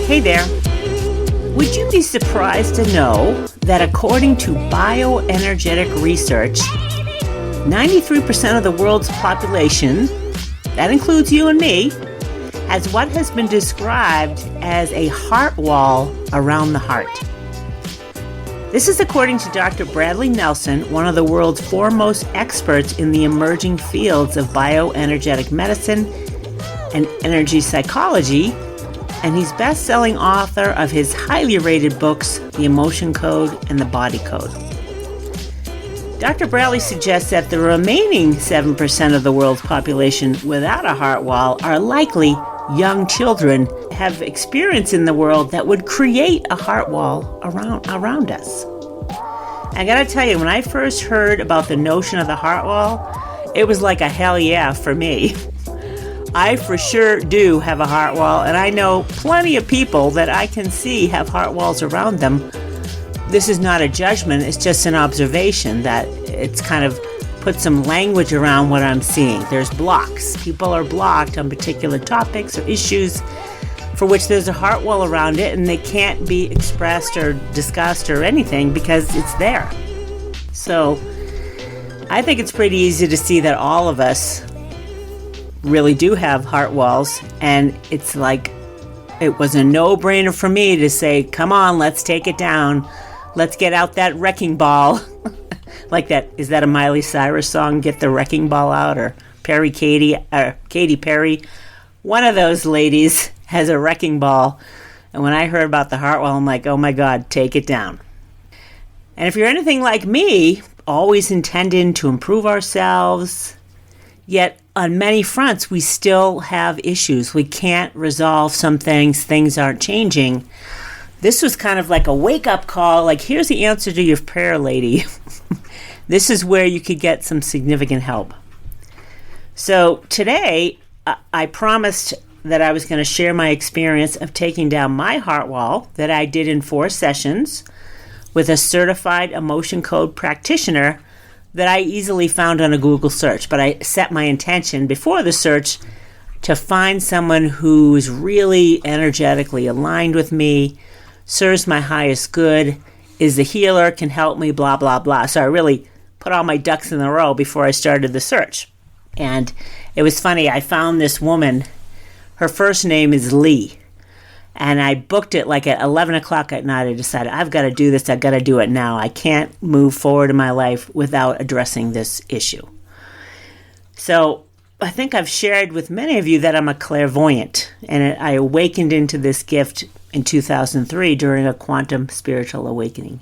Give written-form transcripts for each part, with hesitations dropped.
Hey there. Would you be surprised to know that according to bioenergetic research, 93% of the world's population, that includes you and me, has what has been described as a heart wall around the heart. This is according to Dr. Bradley Nelson, one of the world's foremost experts in the emerging fields of bioenergetic medicine and energy psychology, and he's best-selling author of his highly rated books, The Emotion Code and The Body Code. Dr. Bradley suggests that the remaining 7% of the world's population without a heart wall are likely young children have experience in the world that would create a heart wall around us. I gotta tell you, when I first heard about the notion of the heart wall, it was like a hell yeah for me. I for sure do have a heart wall, and I know plenty of people that I can see have heart walls around them. This is not a judgment, it's just an observation that it's kind of put some language around what I'm seeing. There's blocks. People are blocked on particular topics or issues for which there's a heart wall around it, and they can't be expressed or discussed or anything because it's there. So I think it's pretty easy to see that all of us really do have heart walls, and it's like it was a no-brainer for me to say, come on, let's take it down. Let's get out that wrecking ball. Like that, is that a Miley Cyrus song, Get the Wrecking Ball Out, or Katy Perry? One of those ladies has a wrecking ball, and when I heard about the heart wall, I'm like, oh my God, take it down. And if you're anything like me, always intending to improve ourselves, yet on many fronts we still have issues. We can't resolve some things aren't changing. This was kind of like a wake-up call, like here's the answer to your prayer, lady. This is where you could get some significant help. So today, I promised that I was going to share my experience of taking down my heart wall that I did in 4 sessions with a certified emotion code practitioner that I easily found on a Google search. But I set my intention before the search to find someone who's really energetically aligned with me, serves my highest good, is the healer, can help me, blah, blah, blah. So I really put all my ducks in a row before I started the search. And it was funny, I found this woman, her first name is Lee, and I booked it like at 11 o'clock at night. I decided, I've got to do this, I've got to do it now. I can't move forward in my life without addressing this issue. So I think I've shared with many of you that I'm a clairvoyant, and I awakened into this gift in 2003 during a quantum spiritual awakening.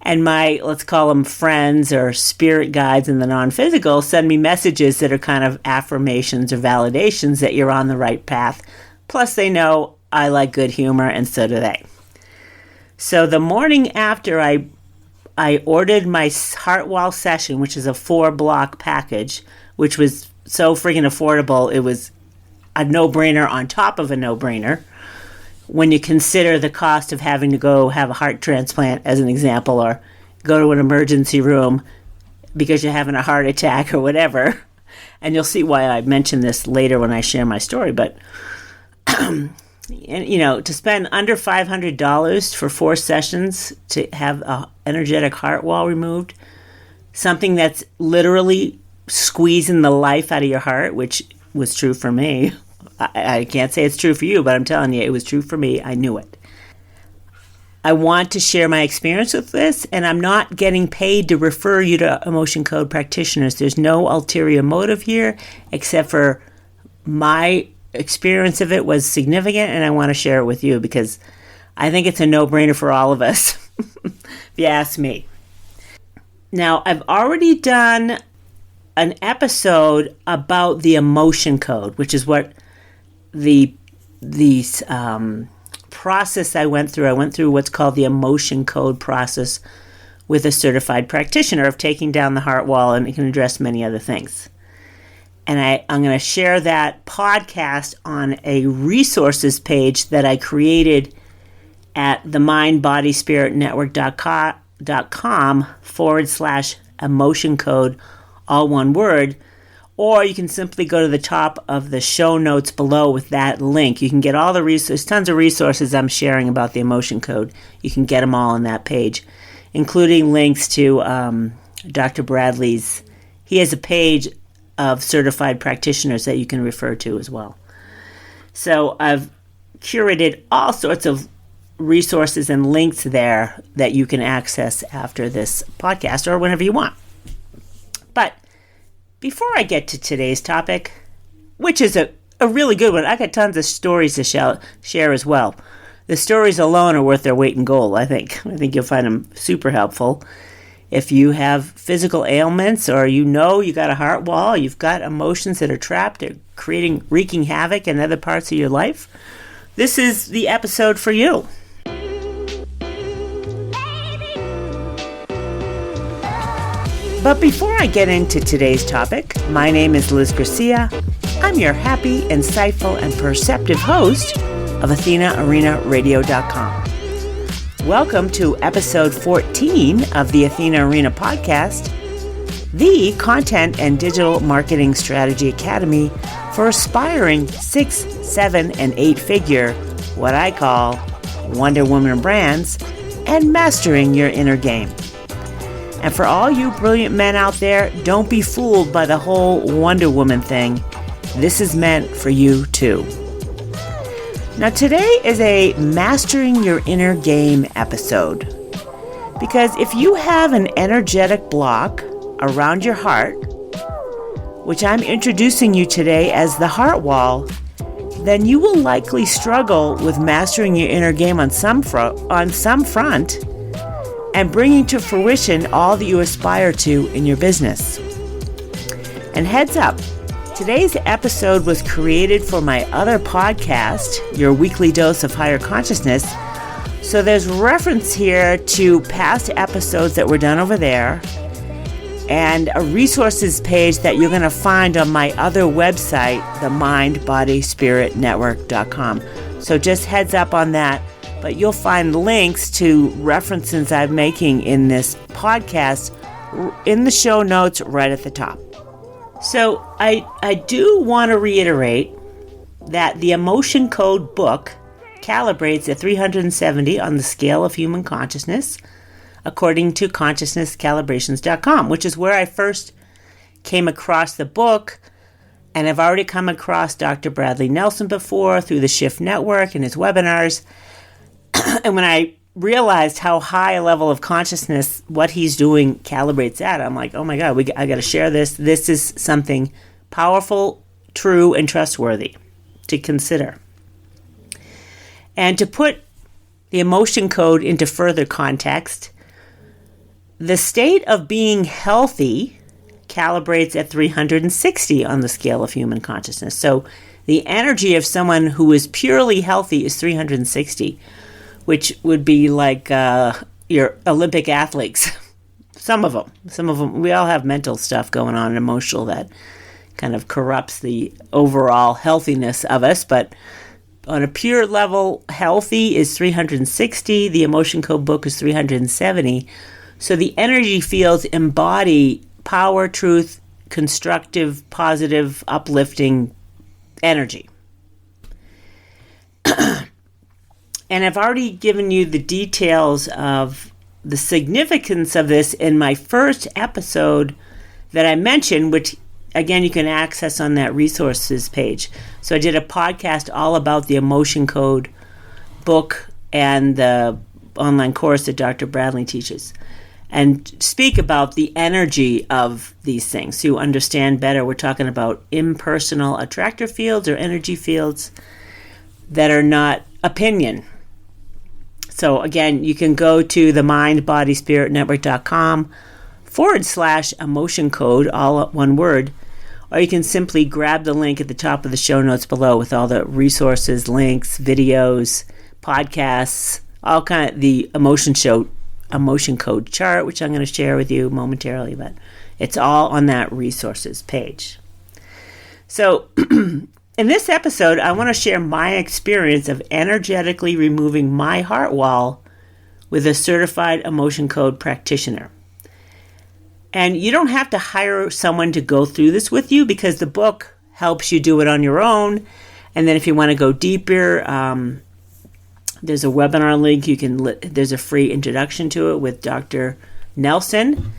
And my, let's call them friends or spirit guides in the non-physical, send me messages that are kind of affirmations or validations that you're on the right path. Plus they know I like good humor, and so do they. So the morning after I ordered my heart wall session, which is a 4-block package, which was so friggin' affordable, it was a no-brainer on top of a no-brainer. When you consider the cost of having to go have a heart transplant, as an example, or go to an emergency room because you're having a heart attack or whatever. And you'll see why I mention this later when I share my story. But, to spend under $500 for 4 sessions to have an energetic heart wall removed, something that's literally squeezing the life out of your heart, which was true for me. I can't say it's true for you, but I'm telling you, it was true for me. I knew it. I want to share my experience with this, and I'm not getting paid to refer you to emotion code practitioners. There's no ulterior motive here, except for my experience of it was significant, and I want to share it with you because I think it's a no-brainer for all of us, if you ask me. Now, I've already done an episode about the emotion code, which is what the process I went through what's called the emotion code process with a certified practitioner of taking down the heart wall, and it can address many other things. And I'm going to share that podcast on a resources page that I created at themindbodyspiritnetwork.com /emotion code, all one word. or you can simply go to the top of the show notes below with that link. You can get all the resources, tons of resources I'm sharing about the emotion code. You can get them all on that page, including links to Dr. Bradley's. He has a page of certified practitioners that you can refer to as well. So I've curated all sorts of resources and links there that you can access after this podcast or whenever you want. But before I get to today's topic, which is a really good one, I got tons of stories to share as well. The stories alone are worth their weight in gold, I think. I think you'll find them super helpful. If you have physical ailments, or you got a heart wall, you've got emotions that are trapped, they're wreaking havoc in other parts of your life, this is the episode for you. But before I get into today's topic, my name is Liz Garcia. I'm your happy, insightful, and perceptive host of AthenaArenaRadio.com. Welcome to episode 14 of the Athena Arena podcast, the content and digital marketing strategy academy for aspiring 6, 7, and 8-figure, what I call Wonder Woman brands, and mastering your inner game. And for all you brilliant men out there, don't be fooled by the whole Wonder Woman thing. This is meant for you too. Now today is a Mastering Your Inner Game episode. Because if you have an energetic block around your heart, which I'm introducing you today as the heart wall, then you will likely struggle with mastering your inner game on some front and bringing to fruition all that you aspire to in your business. And heads up, today's episode was created for my other podcast, Your Weekly Dose of Higher Consciousness. So there's reference here to past episodes that were done over there and a resources page that you're going to find on my other website, the mindbodyspiritnetwork.com. So just heads up on that. But you'll find links to references I'm making in this podcast in the show notes right at the top. So I do want to reiterate that the Emotion Code book calibrates at 370 on the scale of human consciousness, according to consciousnesscalibrations.com, which is where I first came across the book. And I've already come across Dr. Bradley Nelson before through the Shift Network and his webinars. And when I realized how high a level of consciousness what he's doing calibrates at, I'm like, oh my God, I got to share this. This is something powerful, true, and trustworthy to consider. And to put the emotion code into further context, the state of being healthy calibrates at 360 on the scale of human consciousness. So the energy of someone who is purely healthy is 360, which would be like your Olympic athletes. Some of them. We all have mental stuff going on and emotional that kind of corrupts the overall healthiness of us. But on a pure level, healthy is 360. The Emotion Code book is 370. So the energy fields embody power, truth, constructive, positive, uplifting energy. And I've already given you the details of the significance of this in my first episode that I mentioned, which, again, you can access on that resources page. So I did a podcast all about the Emotion Code book and the online course that Dr. Bradley teaches, and speak about the energy of these things so you understand better. We're talking about impersonal attractor fields or energy fields that are not opinion. So again, you can go to the mindbodyspiritnetwork.com/emotion code, all one word, or you can simply grab the link at the top of the show notes below with all the resources, links, videos, podcasts, all kind of the emotion code chart, which I'm going to share with you momentarily, but it's all on that resources page. So in this episode, I want to share my experience of energetically removing my heart wall with a certified emotion code practitioner. And you don't have to hire someone to go through this with you, because the book helps you do it on your own. And then if you want to go deeper, there's a webinar link. There's a free introduction to it with Dr. Nelson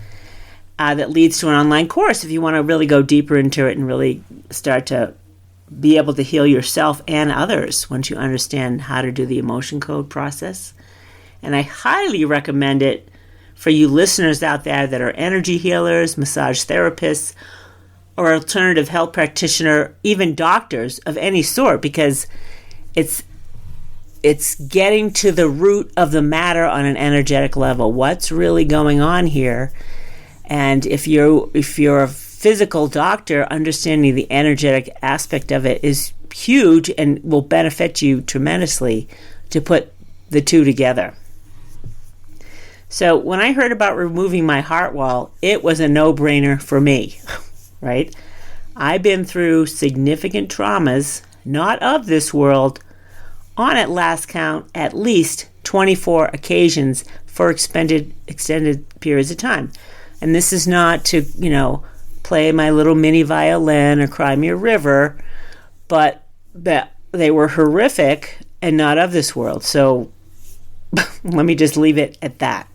that leads to an online course if you want to really go deeper into it and really start to be able to heal yourself and others once you understand how to do the emotion code process. And I highly recommend it for you listeners out there that are energy healers, massage therapists, or alternative health practitioner, even doctors of any sort, because it's getting to the root of the matter on an energetic level. What's really going on here? And if you're a physical doctor, understanding the energetic aspect of it is huge and will benefit you tremendously to put the two together. So when I heard about removing my heart wall, it was a no-brainer for me, right? I've been through significant traumas, not of this world, on at last count at least 24 occasions for extended periods of time. And this is not to, play my little mini violin or cry me a river, but that they were horrific and not of this world. So let me just leave it at that.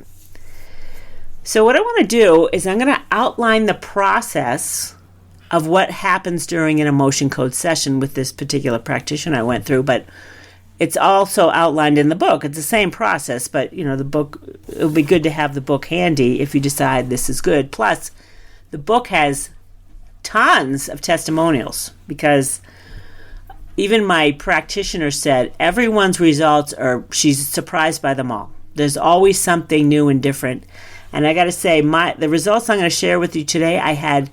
So what I want to do is I'm going to outline the process of what happens during an emotion code session with this particular practitioner I went through, but it's also outlined in the book. It's the same process, but the book, it would be good to have the book handy if you decide this is good. Plus, the book has tons of testimonials, because even my practitioner said everyone's results she's surprised by them all. There's always something new and different. And I got to say, the results I'm going to share with you today, I had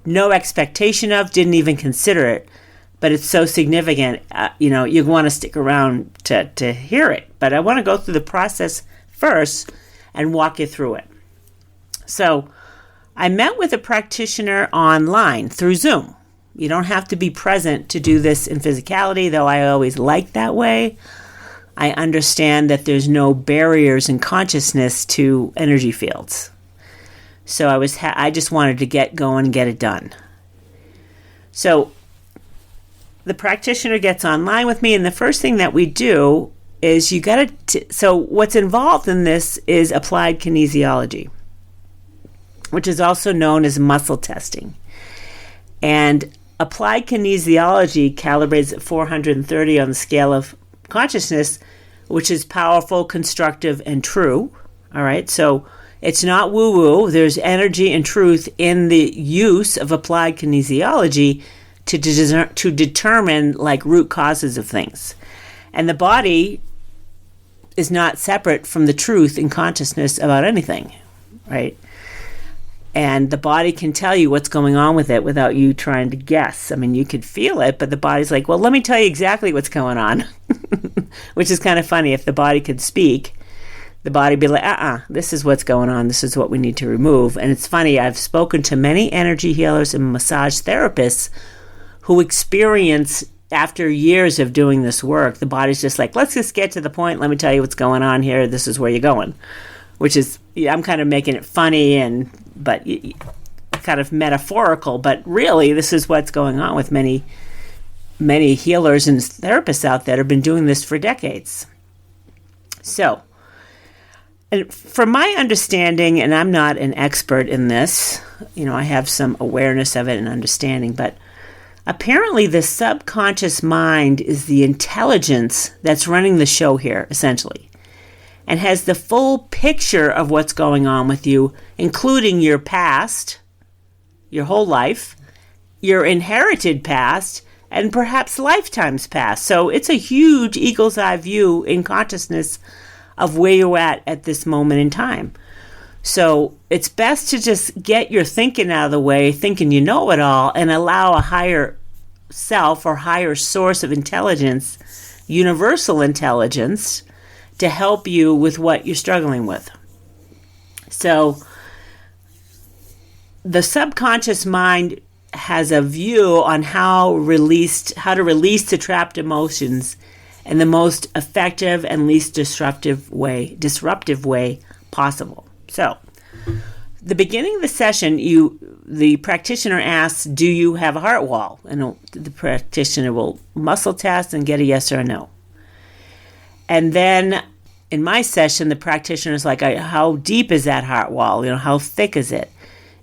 no expectation of, didn't even consider it. But it's so significant, you want to stick around to hear it. But I want to go through the process first and walk you through it. So I met with a practitioner online through Zoom. You don't have to be present to do this in physicality, though I always like that way. I understand that there's no barriers in consciousness to energy fields. So I just wanted to get going and get it done. So the practitioner gets online with me, and the first thing that we do is so what's involved in this is applied kinesiology, which is also known as muscle testing. And applied kinesiology calibrates at 430 on the scale of consciousness, which is powerful, constructive, and true. All right, so it's not woo-woo. There's energy and truth in the use of applied kinesiology to determine root causes of things. And the body is not separate from the truth in consciousness about anything, right? And the body can tell you what's going on with it without you trying to guess. I mean, you could feel it, but the body's like, well, let me tell you exactly what's going on, which is kind of funny. If the body could speak, the body would be like, this is what's going on. This is what we need to remove. And it's funny, I've spoken to many energy healers and massage therapists who experience, after years of doing this work, the body's just like, let's just get to the point. Let me tell you what's going on here. This is where you're going, which is, I'm kind of making it funny but kind of metaphorical. But really, this is what's going on with many, many healers and therapists out there have been doing this for decades. So, and from my understanding, and I'm not an expert in this, I have some awareness of it and understanding, but apparently the subconscious mind is the intelligence that's running the show here, essentially, and has the full picture of what's going on with you, including your past, your whole life, your inherited past, and perhaps lifetimes past. So it's a huge eagle's eye view in consciousness of where you're at this moment in time. So it's best to just get your thinking out of the way, thinking you know it all, and allow a higher self or higher source of intelligence, universal intelligence, to help you with what you're struggling with. So the subconscious mind has a view on how to release the trapped emotions in the most effective and least disruptive way possible. So the beginning of the session, the practitioner asks, do you have a heart wall? And the practitioner will muscle test and get a yes or a no. And then in my session, the practitioner is like, how deep is that heart wall? How thick is it?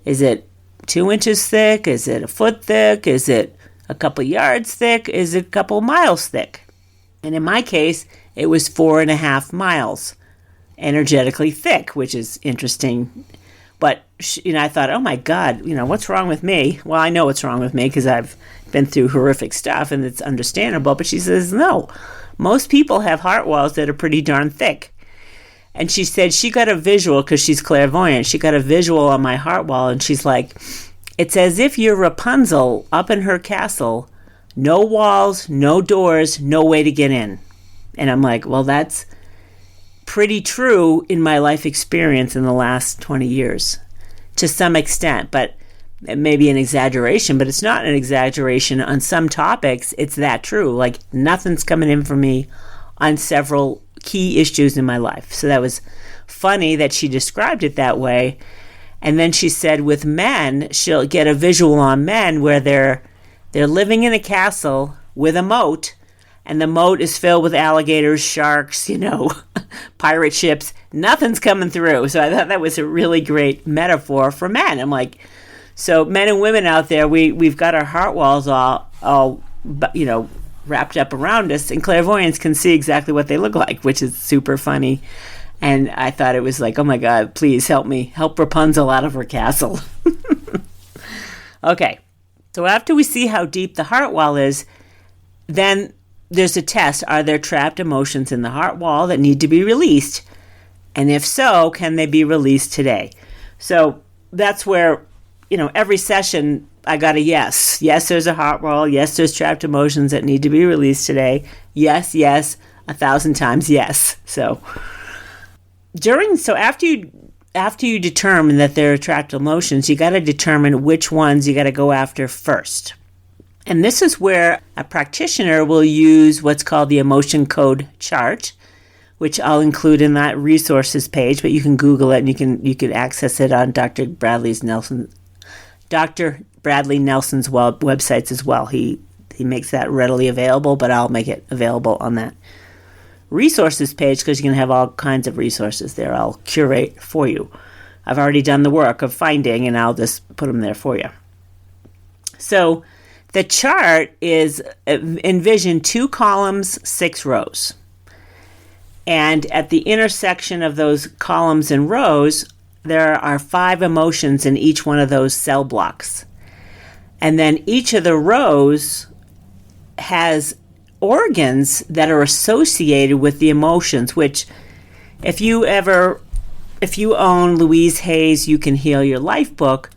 Is it 2 inches thick? Is it a foot thick? Is it a couple yards thick? Is it a couple miles thick? And in my case, it was 4.5 miles energetically thick, which is interesting. But, I thought, oh my God, what's wrong with me? Well, I know what's wrong with me because I've been through horrific stuff and it's understandable. But she says, no, most people have heart walls that are pretty darn thick. And she said she got a visual because she's clairvoyant. She got a visual on my heart wall and she's like, it's as if you're Rapunzel up in her castle. No walls, no doors, no way to get in. And I'm like, well, that's pretty true in my life experience in the last 20 years to some extent, but it may be an exaggeration, but it's not an exaggeration. On some topics, it's that true. Like nothing's coming in for me on several key issues in my life. So that was funny that she described it that way. And then she said with men, she'll get a visual on men where they're living in a castle with a moat, and the moat is filled with alligators, sharks, pirate ships. Nothing's coming through. So I thought that was a really great metaphor for men. I'm like, so men and women out there, we've got our heart walls all wrapped up around us, and clairvoyants can see exactly what they look like, which is super funny. And I thought it was like, oh my God, please help me. Help Rapunzel out of her castle. Okay. So after we see how deep the heart wall is, then there's a test. Are there trapped emotions in the heart wall that need to be released? And if so, can they be released today? So that's where, every session I got a yes. Yes, there's a heart wall. Yes, there's trapped emotions that need to be released today. Yes, 1,000 times yes. So after you determine that there are trapped emotions, you got to determine which ones you got to go after first. And this is where a practitioner will use what's called the emotion code chart, which I'll include in that resources page, but you can Google it and you can access it on Dr. Bradley Nelson's websites as well. He makes that readily available, but I'll make it available on that resources page because you can have all kinds of resources there. I'll curate for you. I've already done the work of finding, and I'll just put them there for you. So the chart is envision 2 columns, 6 rows. And at the intersection of those columns and rows, there are 5 emotions in each one of those cell blocks. And then each of the rows has organs that are associated with the emotions, which if you own Louise Hay's You Can Heal Your Life book,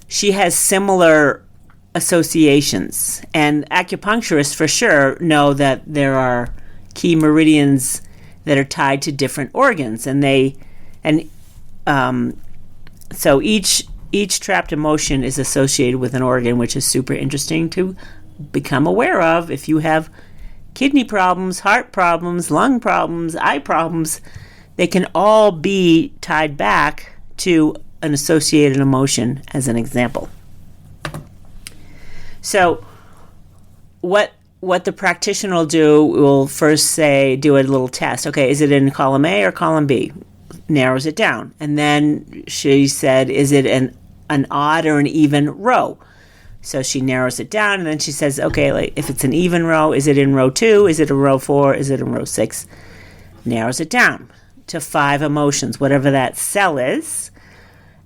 she has similar associations. And acupuncturists for sure know that there are key meridians that are tied to different organs, so each trapped emotion is associated with an organ, which is super interesting to become aware of. If you have kidney problems, heart problems, lung problems, eye problems, they can all be tied back to an associated emotion, as an example. So what the practitioner will first do a little test. Okay, is it in column A or column B? Narrows it down. And then she said, is it an odd or an even row? So she narrows it down, and then she says, okay, if it's an even row, is it in row 2? Is it in row 4? Is it in row 6? Narrows it down to 5 emotions, whatever that cell is.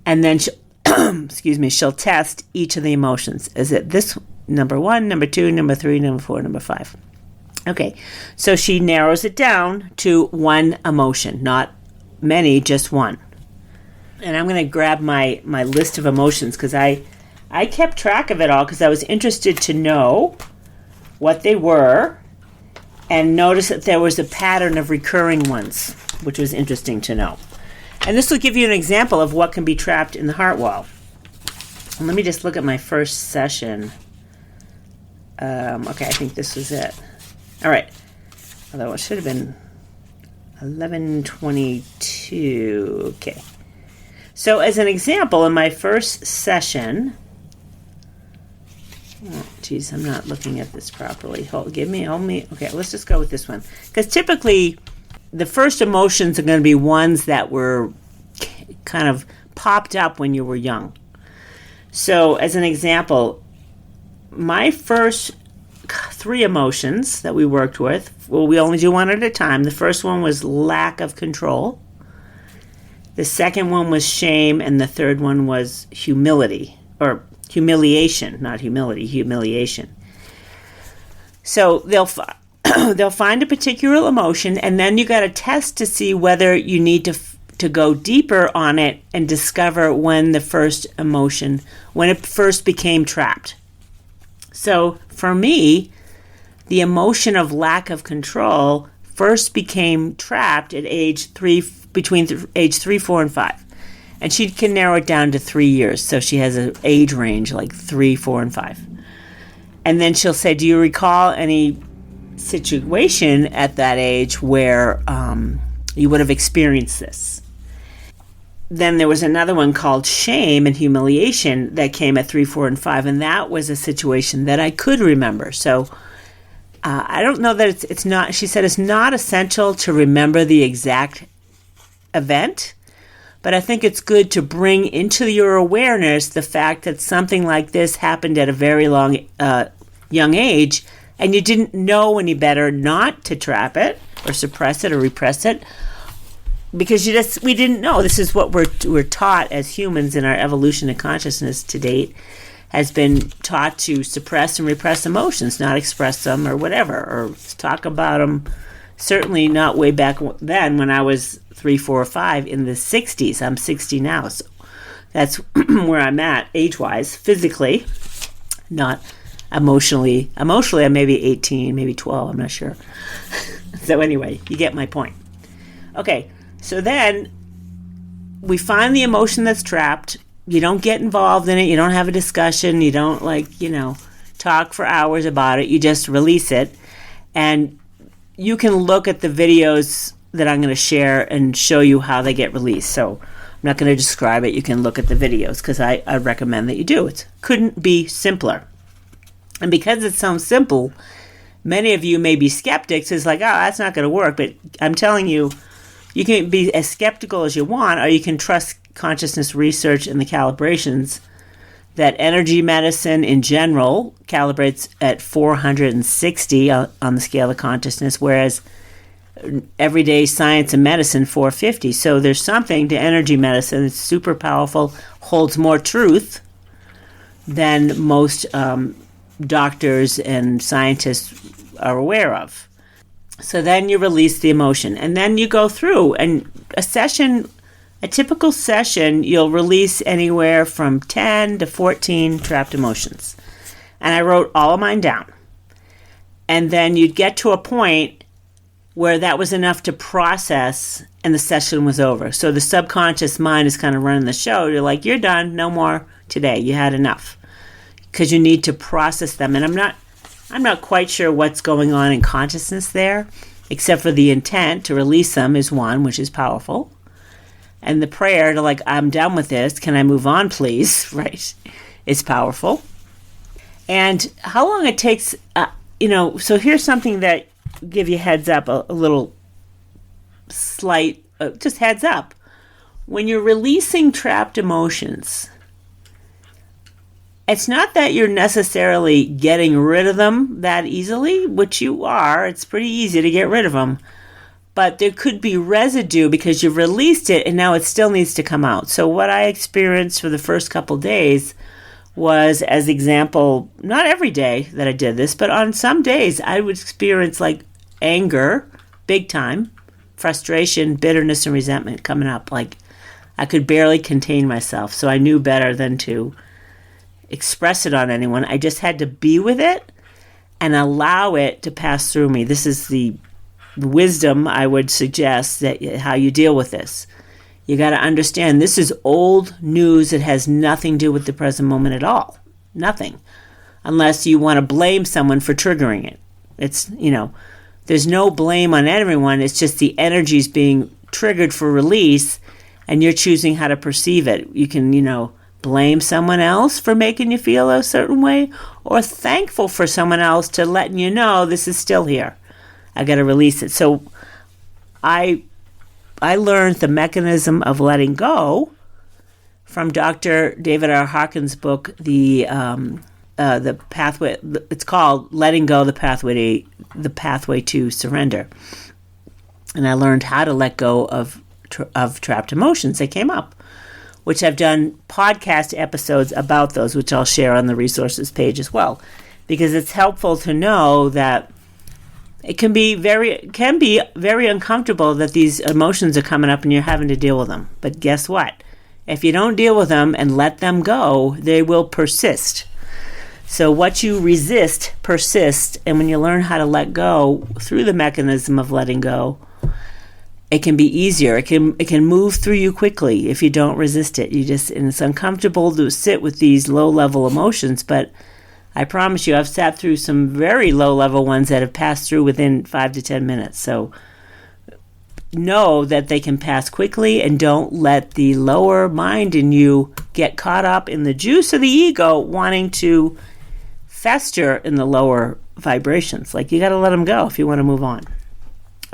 And then she'll test each of the emotions. Is it this number 1, number 2, number 3, number 4, number 5? Okay, so she narrows it down to 1 emotion, not many, just 1. And I'm going to grab my list of emotions because I kept track of it all because I was interested to know what they were and notice that there was a pattern of recurring ones, which was interesting to know. And this will give you an example of what can be trapped in the heart wall. And let me just look at my first session. Okay, I think this was it. All right. Although it should have been 11:22. Okay. So as an example, in my first session, oh, geez, I'm not looking at this properly. Hold me. Okay, let's just go with this one. Because typically, the first emotions are going to be ones that were kind of popped up when you were young. So as an example, my first 3 emotions that we worked with, well, we only do one at a time. The first one was lack of control. The second one was shame, and the third one was humility, or humiliation, not humility, humiliation. So they'll find a particular emotion, and then you got to test to see whether you need to go deeper on it and discover when the first emotion, when it first became trapped. So for me, the emotion of lack of control first became trapped at between age 3, 4, and 5. And she can narrow it down to 3 years. So she has an age range like 3, 4, and 5. And then she'll say, do you recall any situation at that age where you would have experienced this? Then there was another one called shame and humiliation that came at 3, 4, and 5. And that was a situation that I could remember. So I don't know that it's not, she said it's not essential to remember the exact event, but I think it's good to bring into your awareness the fact that something like this happened at a very young age, and you didn't know any better not to trap it or suppress it or repress it, because we didn't know. This is what we're taught as humans in our evolution of consciousness to date, has been taught to suppress and repress emotions, not express them or whatever, or talk about them. Certainly not way back then when I was 3, 4, or 5 in the 60s. I'm 60 now, so that's where I'm at age-wise, physically, not emotionally. Emotionally, I'm maybe 18, maybe 12, I'm not sure. So anyway, you get my point. Okay, so then we find the emotion that's trapped. You don't get involved in it. You don't have a discussion. You don't, talk for hours about it. You just release it. And you can look at the videos that I'm going to share and show you how they get released. So I'm not going to describe it. You can look at the videos because I recommend that you do. It couldn't be simpler. And because it sounds simple, many of you may be skeptics. It's like, oh, that's not going to work. But I'm telling you, you can be as skeptical as you want, or you can trust consciousness research and the calibrations that energy medicine in general calibrates at 460 on the scale of consciousness, whereas everyday science and medicine 450. So there's something to energy medicine. It's super powerful, holds more truth than most doctors and scientists are aware of. So then you release the emotion, and then you go through, and a typical session, you'll release anywhere from 10 to 14 trapped emotions. And I wrote all of mine down. And then you'd get to a point where that was enough to process and the session was over. So the subconscious mind is kind of running the show. You're like, you're done, no more today. You had enough. Because you need to process them. And I'm not quite sure what's going on in consciousness there, except for the intent to release them is one, which is powerful. And the prayer to I'm done with this, can I move on, please, right, is powerful. And how long it takes, so here's something that give you heads up, a little slight, just heads up. When you're releasing trapped emotions, it's not that you're necessarily getting rid of them that easily, which you are. It's pretty easy to get rid of them. But there could be residue because you've released it and now it still needs to come out. So what I experienced for the first couple days was, as example, not every day that I did this, but on some days I would experience anger, big time, frustration, bitterness, and resentment coming up. I could barely contain myself. So I knew better than to express it on anyone. I just had to be with it and allow it to pass through me. This is the wisdom I would suggest, that how you deal with this. You got to understand this is old news. It has nothing to do with the present moment at all. Nothing. Unless you want to blame someone for triggering it. It's, there's no blame on everyone. It's just the energies being triggered for release, and you're choosing how to perceive it. You can, blame someone else for making you feel a certain way, or thankful for someone else to letting you know this is still here. I got to release it. So I learned the mechanism of letting go from Dr. David R. Hawkins' book, the pathway. It's called "Letting Go: The Pathway to Surrender." And I learned how to let go of trapped emotions that came up, which I've done podcast episodes about those, which I'll share on the resources page as well, because it's helpful to know that it can be very uncomfortable that these emotions are coming up and you're having to deal with them. But guess what? If you don't deal with them and let them go, they will persist. So what you resist persists, and when you learn how to let go through the mechanism of letting go, it can be easier. It can move through you quickly if you don't resist it. And it's uncomfortable to sit with these low-level emotions, but I promise you, I've sat through some very low-level ones that have passed through within 5 to 10 minutes. So know that they can pass quickly, and don't let the lower mind in you get caught up in the juice of the ego wanting to fester in the lower vibrations. Like, you got to let them go if you want to move on.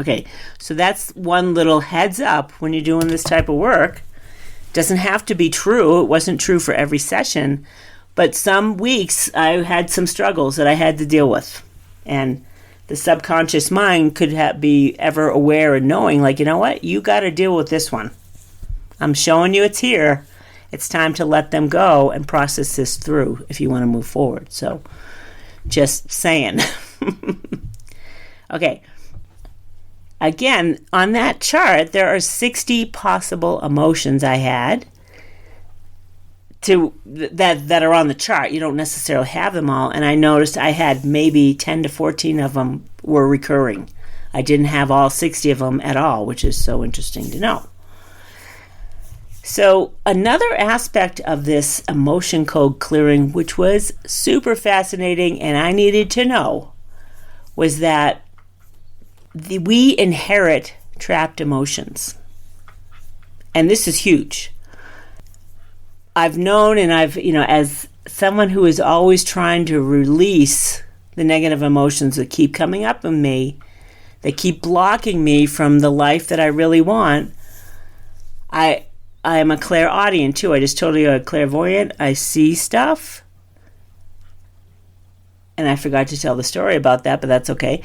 Okay, so that's one little heads up when you're doing this type of work. It doesn't have to be true. It wasn't true for every session, but some weeks I had some struggles that I had to deal with. And the subconscious mind could be ever aware and knowing, like, you know what? You got to deal with this one. I'm showing you it's here. It's time to let them go and process this through if you want to move forward. So just saying. Okay. Again, on that chart, there are 60 possible emotions I had that are on the chart. You don't necessarily have them all. And I noticed I had maybe 10 to 14 of them were recurring. I didn't have all 60 of them at all, which is so interesting to know. So another aspect of this emotion code clearing, which was super fascinating and I needed to know, was that we inherit trapped emotions. And this is huge. I've known, and as someone who is always trying to release the negative emotions that keep coming up in me, they keep blocking me from the life that I really want. I am a clairaudient too. I just told you I'm a clairvoyant. I see stuff. And I forgot to tell the story about that, but that's okay.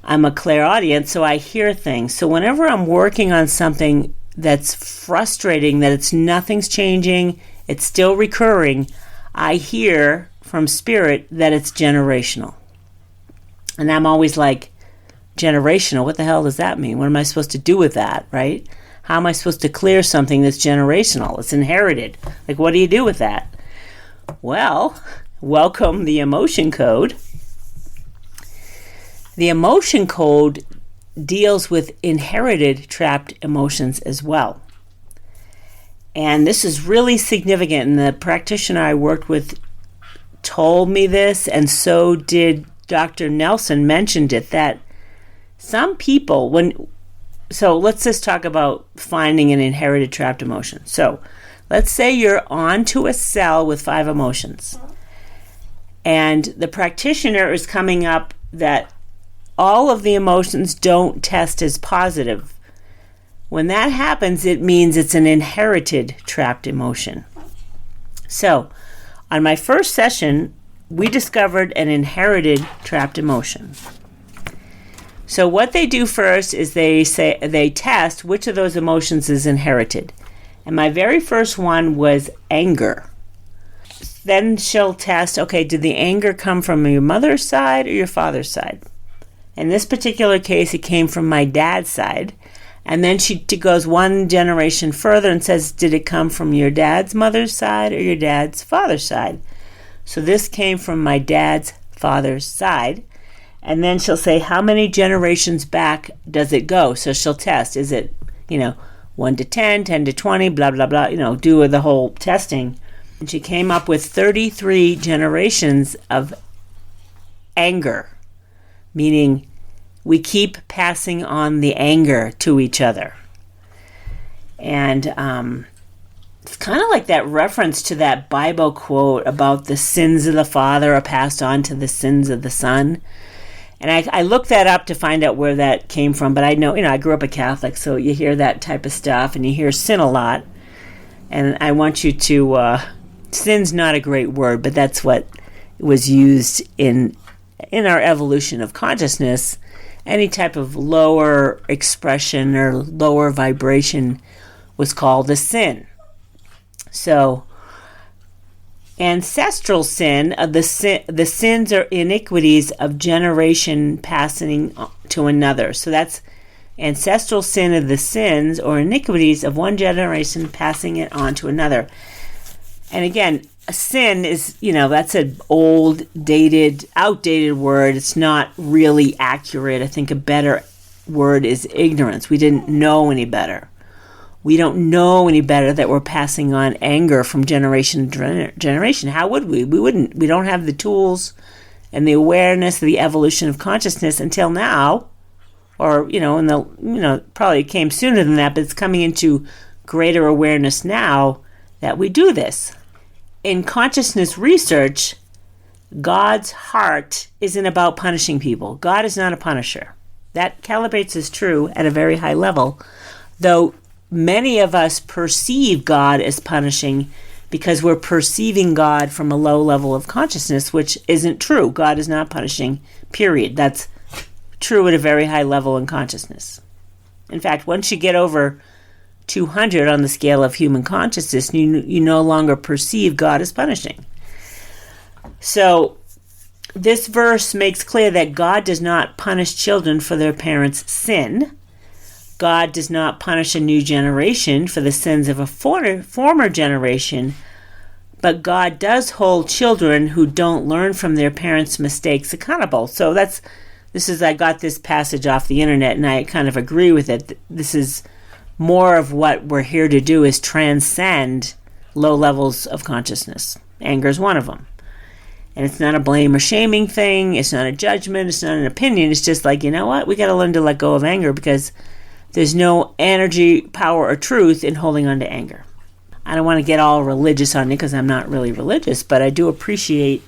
I'm a clairaudient, so I hear things. So whenever I'm working on something that's frustrating, that nothing's changing, it's still recurring, I hear from spirit that it's generational. And I'm always like, generational? What the hell does that mean? What am I supposed to do with that, right? How am I supposed to clear something that's generational? It's inherited. Like, what do you do with that? Well, welcome the emotion code. The emotion code deals with inherited trapped emotions as well. And this is really significant. And the practitioner I worked with told me this, and so did Dr. Nelson mentioned it, that some people, so let's just talk about finding an inherited trapped emotion. So let's say you're onto a cell with 5 emotions. And the practitioner is coming up that all of the emotions don't test as positive. When that happens, it means it's an inherited trapped emotion. So, on my first session, we discovered an inherited trapped emotion. So what they do first is they test which of those emotions is inherited. And my very first one was anger. Then she'll test, okay, did the anger come from your mother's side or your father's side? In this particular case, it came from my dad's side. And then she goes one generation further and says, did it come from your dad's mother's side or your dad's father's side? So this came from my dad's father's side. And then she'll say, how many generations back does it go? So she'll test. Is it, 1 to 10, 10 to 20, blah, blah, blah, do the whole testing. And she came up with 33 generations of anger, meaning we keep passing on the anger to each other. And it's kind of like that reference to that Bible quote about the sins of the father are passed on to the sins of the son. And I looked that up to find out where that came from. But I know, I grew up a Catholic, so you hear that type of stuff, and you hear sin a lot. And I want you to, sin's not a great word, but that's what was used in our evolution of consciousness. Any type of lower expression or lower vibration was called a sin. So, ancestral sin, the sins or iniquities of generation passing to another. So that's ancestral sin of the sins or iniquities of one generation passing it on to another. And again, a sin is, that's an outdated word. It's not really accurate. I think a better word is ignorance. We didn't know any better. We don't know any better that we're passing on anger from generation to generation. How would we? We wouldn't. We don't have the tools and the awareness of the evolution of consciousness until now, or probably it came sooner than that, but it's coming into greater awareness now that we do this. In consciousness research, God's heart isn't about punishing people. God is not a punisher. That calibrates as true at a very high level, though many of us perceive God as punishing because we're perceiving God from a low level of consciousness, which isn't true. God is not punishing, period. That's true at a very high level in consciousness. In fact, once you get over 200 on the scale of human consciousness, you no longer perceive God as punishing. So this verse makes clear that God does not punish children for their parents' sin. God does not punish a new generation for the sins of a former generation, but God does hold children who don't learn from their parents' mistakes accountable. So I got this passage off the internet, and I kind of agree with it. This is more of what we're here to do, is transcend low levels of consciousness. Anger is one of them. And it's not a blame or shaming thing. It's not a judgment. It's not an opinion. It's just like, you know what? We got to learn to let go of anger because there's no energy, power, or truth in holding on to anger. I don't want to get all religious on it because I'm not really religious, but I do appreciate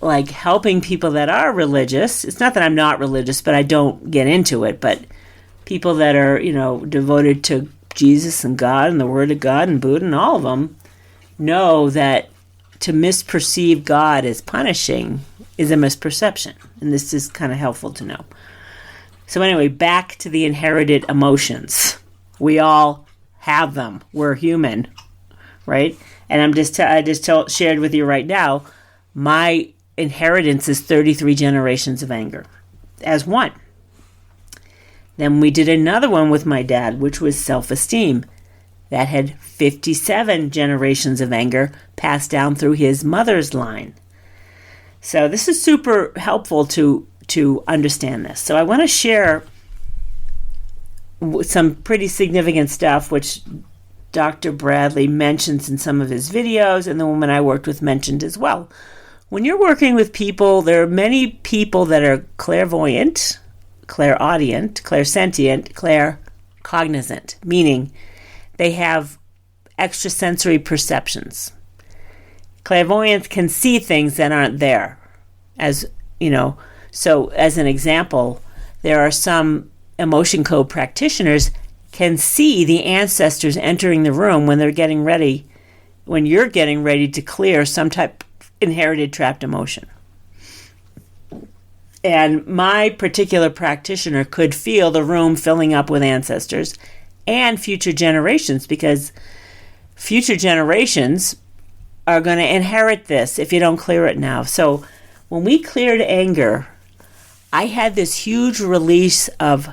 helping people that are religious. It's not that I'm not religious, but I don't get into it. But people that are, devoted to Jesus and God and the Word of God and Buddha and all of them know that to misperceive God as punishing is a misperception. And this is kind of helpful to know. So anyway, back to the inherited emotions. We all have them. We're human, right? And I just shared with you right now, my inheritance is 33 generations of anger as one. Then we did another one with my dad, which was self-esteem. That had 57 generations of anger passed down through his mother's line. So this is super helpful to understand this. So I want to share some pretty significant stuff, which Dr. Bradley mentions in some of his videos, and the woman I worked with mentioned as well. When you're working with people, there are many people that are clairvoyant, clairaudient, clairsentient, claircognizant, meaning they have extrasensory perceptions. Clairvoyants can see things that aren't there. So as an example, there are some emotion code practitioners can see the ancestors entering the room when you're getting ready to clear some type of inherited trapped emotion. And my particular practitioner could feel the room filling up with ancestors and future generations, because future generations are going to inherit this if you don't clear it now. So when we cleared anger, I had this huge release of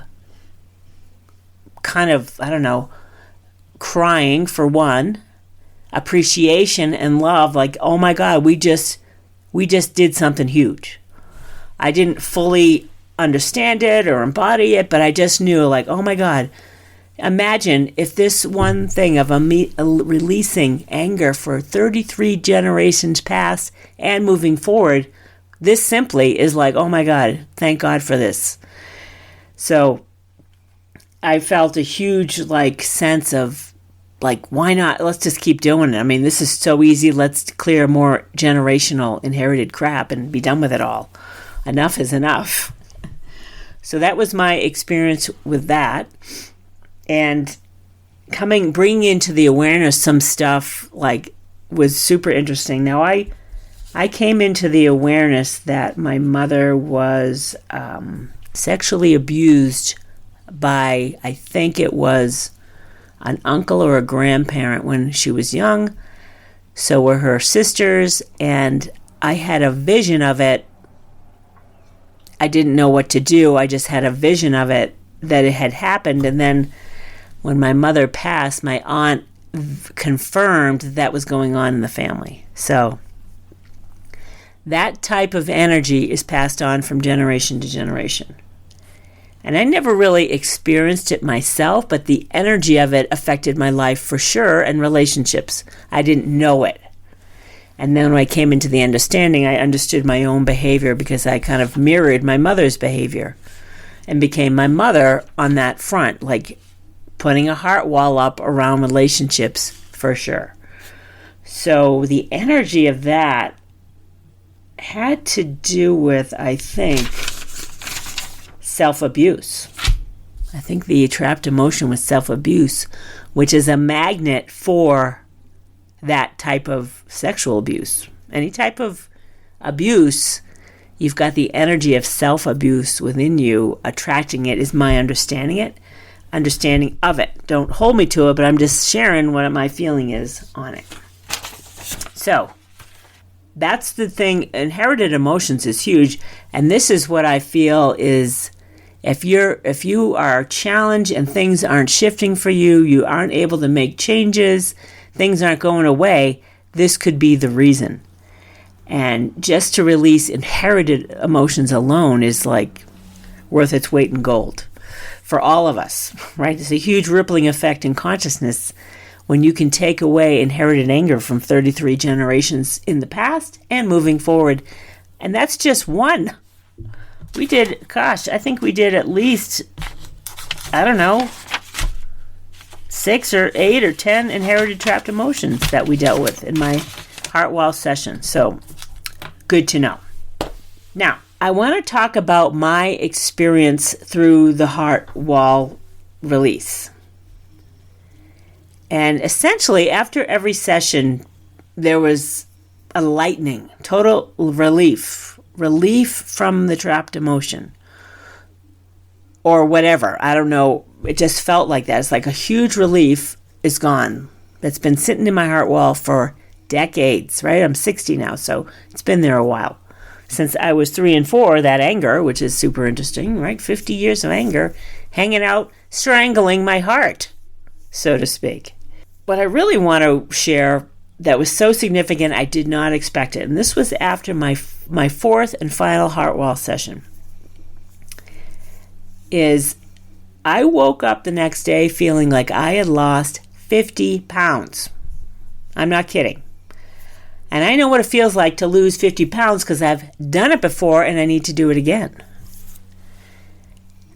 kind of, crying for one, appreciation and love, like, oh my God, we just did something huge. I didn't fully understand it or embody it, but I just knew, like, oh my God, imagine if this one thing of releasing anger for 33 generations past and moving forward, this simply is like, oh my God, thank God for this. So I felt a huge sense of why not? Let's just keep doing it. I mean, this is so easy. Let's clear more generational inherited crap and be done with it all. Enough is enough. So that was my experience with that. And bringing into the awareness some stuff was super interesting. Now I came into the awareness that my mother was sexually abused by, I think it was an uncle or a grandparent when she was young. So were her sisters, and I had a vision of it. I didn't know what to do. I just had a vision of it, that it had happened. And then when my mother passed, my aunt confirmed that was going on in the family. So that type of energy is passed on from generation to generation. And I never really experienced it myself, but the energy of it affected my life for sure, and relationships. I didn't know it. And then when I came into the understanding, I understood my own behavior because I kind of mirrored my mother's behavior and became my mother on that front, putting a heart wall up around relationships for sure. So the energy of that had to do with, I think, self-abuse. I think the trapped emotion was self-abuse, which is a magnet for that type of sexual abuse. Any type of abuse, you've got the energy of self-abuse within you. Attracting it is my understanding of it. Don't hold me to it, but I'm just sharing what my feeling is on it. So that's the thing. Inherited emotions is huge, and this is what I feel is if you are challenged and things aren't shifting for you, you aren't able to make changes, things aren't going away, this could be the reason. And just to release inherited emotions alone is worth its weight in gold for all of us, right? It's a huge rippling effect in consciousness when you can take away inherited anger from 33 generations in the past and moving forward. And that's just one. We did, I think we did at least, 6 or 8 or 10 inherited trapped emotions that we dealt with in my heart wall session. So good to know. Now, I want to talk about my experience through the heart wall release. And essentially, after every session, there was a lightening, total relief from the trapped emotion or whatever. I don't know. It just felt like that. It's like a huge relief is gone. That's been sitting in my heart wall for decades, right? I'm 60 now, so it's been there a while. Since I was 3 and 4, that anger, which is super interesting, right? 50 years of anger hanging out, strangling my heart, so to speak. What I really want to share that was so significant, I did not expect it. And this was after my 4th and final heart wall session. Is I woke up the next day feeling like I had lost 50 pounds. I'm not kidding. And I know what it feels like to lose 50 pounds because I've done it before and I need to do it again.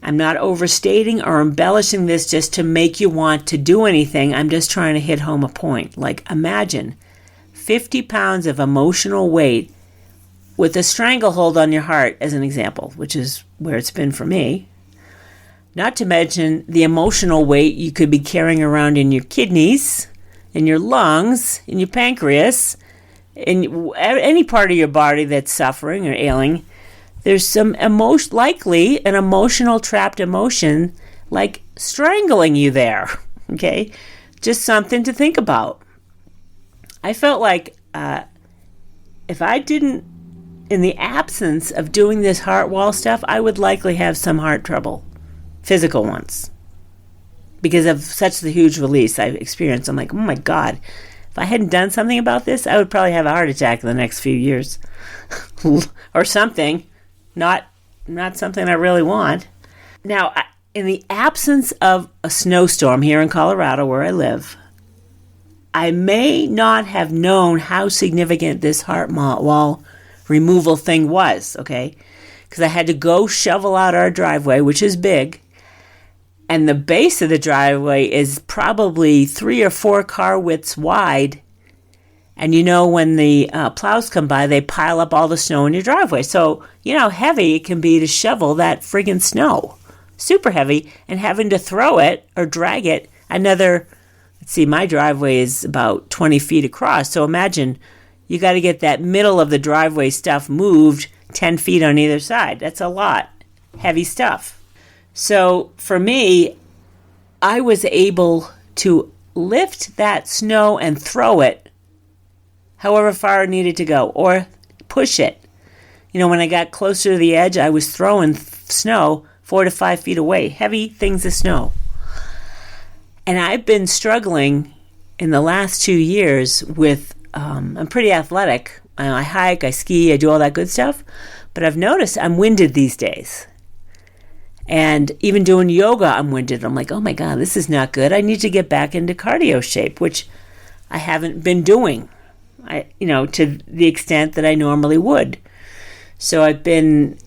I'm not overstating or embellishing this just to make you want to do anything. I'm just trying to hit home a point. Imagine 50 pounds of emotional weight with a stranglehold on your heart as an example, which is where it's been for me. Not to mention the emotional weight you could be carrying around in your kidneys, in your lungs, in your pancreas, in any part of your body that's suffering or ailing. There's some likely an emotional trapped emotion strangling you there, okay? Just something to think about. I felt like if I didn't, in the absence of doing this heart wall stuff, I would likely have some heart trouble, physical ones, because of such the huge release I've experienced. I'm like, oh my God, if I hadn't done something about this, I would probably have a heart attack in the next few years or something. Not something I really want. Now, in the absence of a snowstorm here in Colorado where I live, I may not have known how significant this heart wall removal thing was, okay? Because I had to go shovel out our driveway, which is big, And the base of the driveway is probably 3 or 4 car widths wide. And when the plows come by, they pile up all the snow in your driveway. So, how heavy it can be to shovel that friggin' snow. Super heavy. And having to throw it or drag it another, my driveway is about 20 feet across. So imagine you got to get that middle of the driveway stuff moved 10 feet on either side. That's a lot. Heavy stuff. So for me, I was able to lift that snow and throw it however far it needed to go, or push it. When I got closer to the edge, I was throwing snow 4 to 5 feet away, heavy things of snow. And I've been struggling in the last 2 years with, I'm pretty athletic. I hike, I ski, I do all that good stuff. But I've noticed I'm winded these days. And even doing yoga, I'm winded. I'm like, oh my God, this is not good. I need to get back into cardio shape, which I haven't been doing. To the extent that I normally would. So I've been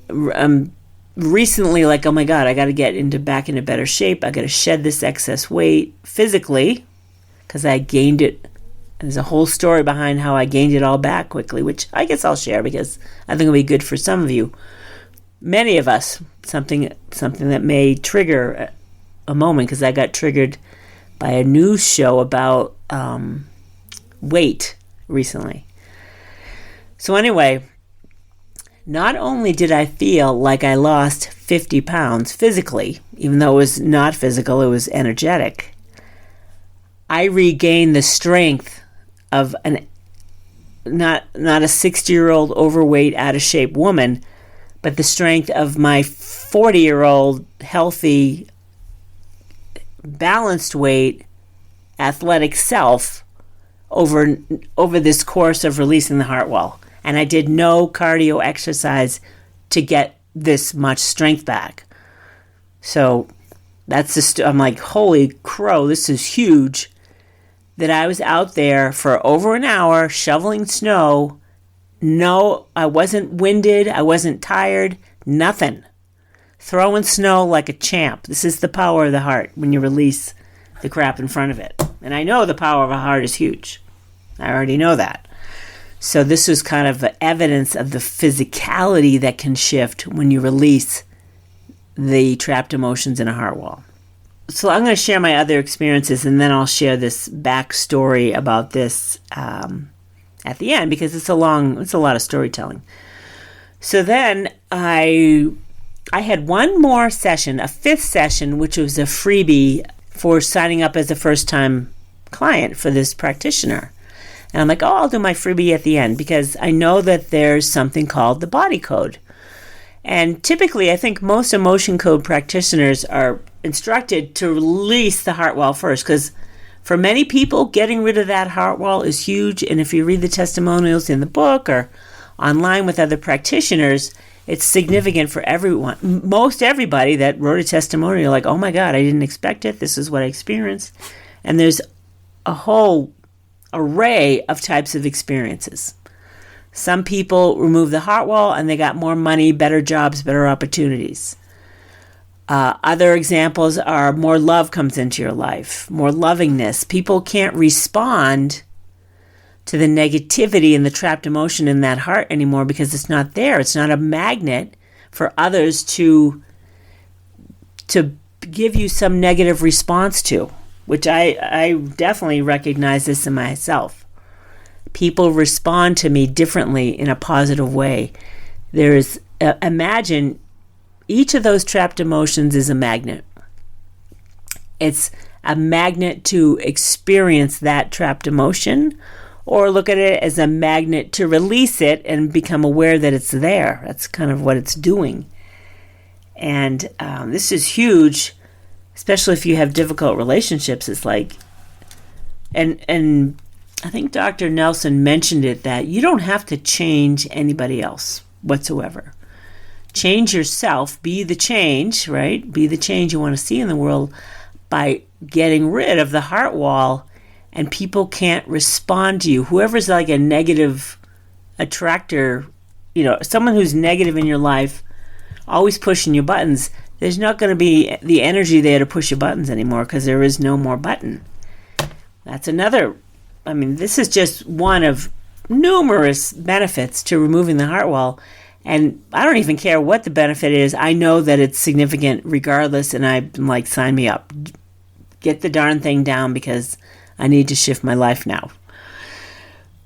recently like, oh my God, I got to get back into better shape. I got to shed this excess weight physically because I gained it. There's a whole story behind how I gained it all back quickly, which I guess I'll share because I think it'll be good for some of you. Many of us, something that may trigger a moment, because I got triggered by a news show about weight recently. So anyway, not only did I feel like I lost 50 pounds physically, even though it was not physical, it was energetic, I regained the strength of not a 60-year-old overweight, out-of-shape woman, but the strength of my 40-year-old healthy, balanced weight, athletic self over this course of releasing the heart wall. And I did no cardio exercise to get this much strength back. So I'm like, holy crow, this is huge. That I was out there for over an hour shoveling snow. No, I wasn't winded. I wasn't tired. Nothing. Throwing snow like a champ. This is the power of the heart when you release the crap in front of it. And I know the power of a heart is huge. I already know that. So this was kind of evidence of the physicality that can shift when you release the trapped emotions in a heart wall. So I'm going to share my other experiences, and then I'll share this backstory about this at the end, because it's a lot of storytelling. So then I had one more session, a 5th session, which was a freebie for signing up as a first-time client for this practitioner. And I'm like, I'll do my freebie at the end, because I know that there's something called the body code. And typically, I think most emotion code practitioners are instructed to release the heart wall first, because for many people, getting rid of that heart wall is huge. And if you read the testimonials in the book or online with other practitioners, it's significant for everyone. Most everybody that wrote a testimonial, like, oh my God, I didn't expect it. This is what I experienced. And there's a whole array of types of experiences. Some people remove the heart wall and they got more money, better jobs, better opportunities. Other examples are more love comes into your life, more lovingness. People can't respond to the negativity and the trapped emotion in that heart anymore because it's not there. It's not a magnet for others to give you some negative response to, which I definitely recognize this in myself. People respond to me differently in a positive way. Imagine each of those trapped emotions is a magnet. It's a magnet to experience that trapped emotion, or look at it as a magnet to release it and become aware that it's there. That's kind of what it's doing. And this is huge, especially if you have difficult relationships. It's like, and I think Dr. Nelson mentioned it, that you don't have to change anybody else whatsoever. Change yourself, be the change, right? Be the change you want to see in the world by getting rid of the heart wall, and people can't respond to you. Whoever's like a negative attractor, someone who's negative in your life, always pushing your buttons, there's not going to be the energy there to push your buttons anymore because there is no more button. That's another, this is just one of numerous benefits to removing the heart wall. And I don't even care what the benefit is. I know that it's significant regardless, and I'm like, sign me up. Get the darn thing down because I need to shift my life now.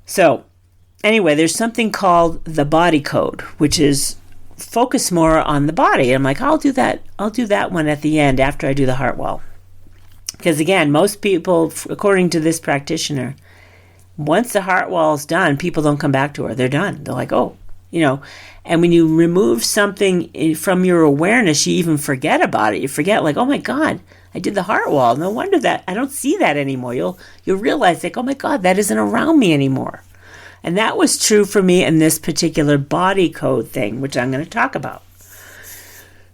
So, anyway, there's something called the body code, which is focus more on the body. I'm like, I'll do that one at the end after I do the heart wall. Because again, most people, according to this practitioner, once the heart wall is done, people don't come back to her. They're done. They're like, oh, and when you remove something from your awareness, you even forget about it. You forget, like, oh my God, I did the heart wall. No wonder that I don't see that anymore. You'll realize, like, oh my God, that isn't around me anymore. And that was true for me in this particular body code thing, which I'm going to talk about.